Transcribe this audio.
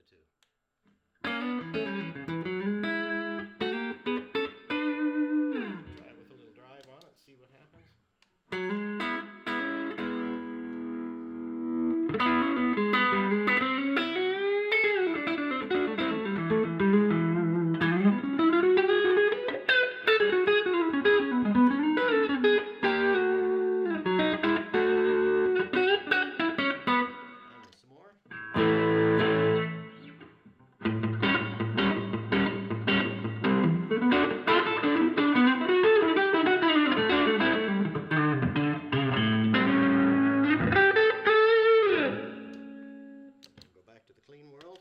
too. Try it with a little drive on it, see what happens. And some more. Go back to the clean world.